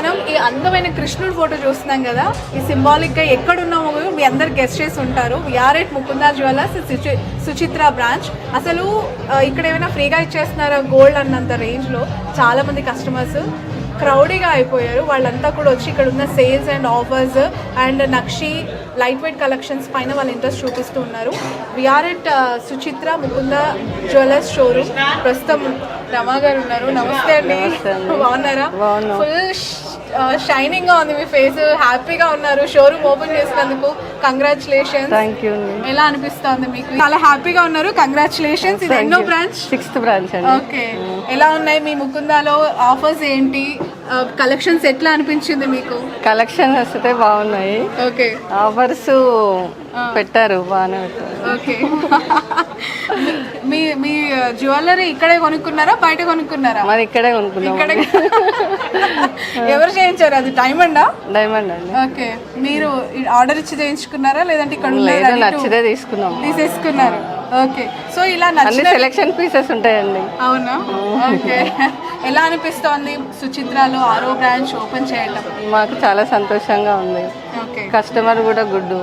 మనం ఈ అందమైన కృష్ణుడి ఫోటో చూస్తున్నాం కదా, ఈ సింబాలిక్గా ఎక్కడున్నామో మీ అందరు గెస్ట్ చేసి ఉంటారు. We are at Mukunda jewellers Suchitra branch. అసలు ఇక్కడ ఏమైనా ఫ్రీగా ఇచ్చేస్తున్నారా గోల్డ్ అన్నంత రేంజ్లో చాలామంది కస్టమర్స్ క్రౌడీగా అయిపోయారు. వాళ్ళంతా కూడా వచ్చి ఇక్కడ ఉన్న సేల్స్ అండ్ ఆఫర్స్ అండ్ నక్షి లైట్ వెయిట్ కలెక్షన్స్ పైన వాళ్ళ ఇంట్రెస్ట్ చూపిస్తూ ఉన్నారు. We are at Suchitra Mukunda jewellers showroom. ప్రస్తుతం రమా గారు ఉన్నారు. నమస్తే అండి, బాగున్నారా? ఫుల్ షైనింగ్ గా ఉంది మీ ఫేస్, హ్యాపీగా ఉన్నారు. షోరూమ్ ఓపెన్ చేసినందుకు కంగ్రాచులేషన్స్. Thank you. ఎలా అనిపిస్తుంది మీకు? చాలా హ్యాపీగా ఉన్నారు, కంగ్రాచులేషన్స్. ఇది ఎన్నో బ్రాంచ్? 6th బ్రాంచ్ అండి. ఓకే, ఎలా ఉన్నాయి మీ ముకుందాలో ఆఫర్స్ ఏంటి, కలెక్షన్స్ ఎట్లా అనిపించింది మీకు? కలెక్షన్స్ వస్తే బాగున్నాయి. ఓకే, ఆఫర్స్ పెట్టారు, బాగానే పెట్టారు. ఓకే. మీ మీ జ్యువెలరీ ఇక్కడే కొనుక్కున్నారా బయట కొనుక్కున్నారా? మరి ఇక్కడే కొనుక్కున్నాం. ఇక్కడే. ఎవరు చేయించారు అది? డైమండా? డైమండ్ అండి. ఓకే, మీరు ఆర్డర్ ఇచ్చి చేయించుకున్నారా లేదంటే ఇక్కడ లేదు, నచ్చితే తీసుకున్నాం, తీసేసుకున్నారు? ఓకే, సో ఇలా అన్ని నచ్చిన సెలెక్షన్ పీసెస్ ఉంటాయండి. అవునా? ఓకే. ఎలా అనిపిస్తోంది సుచిత్రలో 6వ బ్రాంచ్ ఓపెన్ చేయడం? మాకు చాలా సంతోషంగా ఉంది. ఓకే, కస్టమర్ కూడా గుడ్,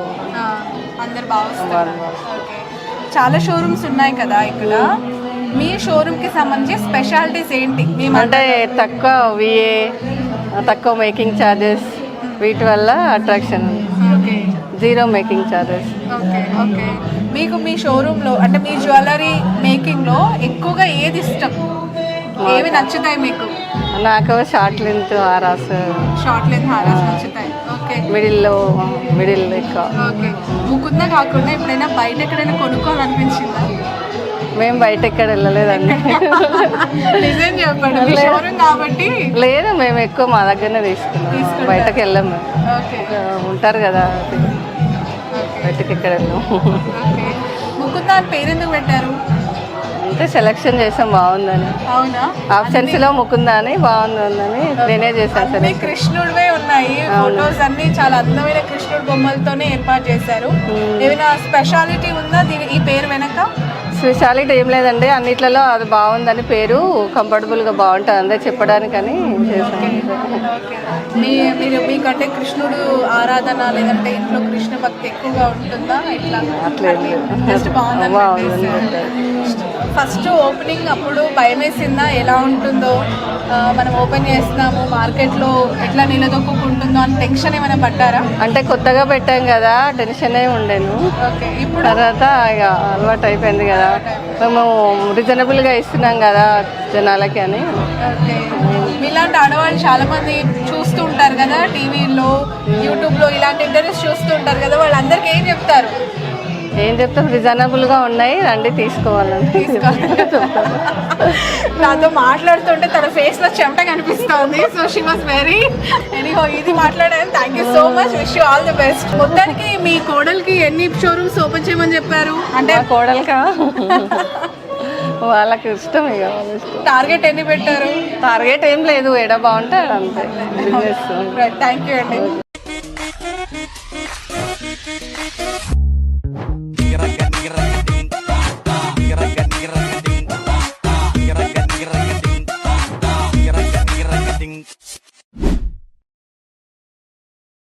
అందరు బాగా వస్తారు. ఓకే, చాలా షోరూమ్స్ ఉన్నాయి కదా ఇక్కడ. మీ షోరూమ్కి సంబంధించి స్పెషాలిటీస్ ఏంటి? అంటే తక్కువ విఏ, తక్కువ మేకింగ్ ఛార్జెస్, వీటి వల్ల attraction. Okay, 0 making charges. Okay. Okay, మీకు మీ షోరూంలో అంటే మీ జ్యువెలరీ మేకింగ్లో ఎక్కువగా ఏది ఇష్టం, ఏవి నచ్చుతాయి మీకు? నాకు short length harass, short length harass నచ్చుతాయి. ఓకే, మిడిల్ ఎక్కువ. ఓకే, ముకుందా కాకుండా ఎప్పుడైనా బయట ఎక్కడైనా కొనుక్కోవాలనిపించిందా? మేము బయట ఎక్కడ వెళ్ళలేదండి. నిజం చెప్పండి, మీ షోరూమ్ కాబట్టి. లేదు, మేము ఎక్కువ మా దగ్గరనే తీసుకున్నాం, బయటకు వెళ్ళాము. ఓకే, ఉంటారు కదా, బయటకి ఎక్కడ వెళ్ళాము. ఓకే, ముకుందా అని పేరు ఎందుకు పెట్టారు? అంటే సెలెక్షన్ చేసాం, బాగుందని. అవునా? ఆప్షన్స్ లో ముకుందా అని బాగుందని నేనే చేశాను. అన్ని కృష్ణుడివే ఉన్నాయి, ఫొటోస్ అన్ని చాలా అందమైన కృష్ణుడి బొమ్మలతోనే ఏర్పాటు చేశారు. ఏమైనా స్పెషాలిటీ ఉందా ఈ పేరు వెనక? స్పెషాలిటీ ఏం లేదండి, అన్నిట్లలో అది బాగుందని పేరు, కంఫర్టబుల్గా బాగుంటుంది అందరూ చెప్పడానికని చేశాను. మీరు మీకంటే కృష్ణుడు ఆరాధన లేదంటే ఇంట్లో కృష్ణ భక్తి ఎక్కువగా ఉంటుందా? ఇట్లా జస్ట్ బాగుంది. ఫస్ట్ ఓపెనింగ్ అప్పుడు భయం వేసిందా ఎలా ఉంటుందో, మనం ఓపెన్ చేస్తున్నాము మార్కెట్లో ఎట్లా నిలదొక్కుంటుందో అని టెన్షన్ ఏమైనా పడ్డారా? అంటే కొత్తగా పెట్టాం కదా, టెన్షన్ ఉండేను. ఓకే, ఇప్పుడు తర్వాత ఇక అలవాటు అయిపోయింది కదా, మేము రీజనబుల్గా ఇస్తున్నాం కదా జనాలకి అని. ఓకే, మీలాంటి ఆడవాళ్ళు చాలా మంది చూస్తూ ఉంటారు కదా టీవీలో, యూట్యూబ్లో ఇలాంటి ఇంటర్వ్యూస్ చూస్తూ ఉంటారు కదా, వాళ్ళందరికీ ఏం చెప్తారు? ఏం చెప్తాం, రీజనబుల్గా ఉన్నాయి, రండి తీసుకోవాలని. నాతో మాట్లాడుతుంటే తన ఫేస్లో చెమట కనిపిస్తుంది. So she was very anyhow ఇది మాట్లాడాను. Thank you so much, wish you all the best. మొత్తానికి మీ కోడలికి ఎన్ని షోరూమ్స్ ఓపెన్ చేయమని చెప్పారు? అంటే కోడలికా వాళ్ళకి ఇష్టం, ఇక వాళ్ళ ఇష్టం. టార్గెట్ ఎన్ని పెట్టారు? టార్గెట్ ఏం లేదు, ఎడ బాగుంటే అంతే బిజినెస్. థ్యాంక్ యూ అండి.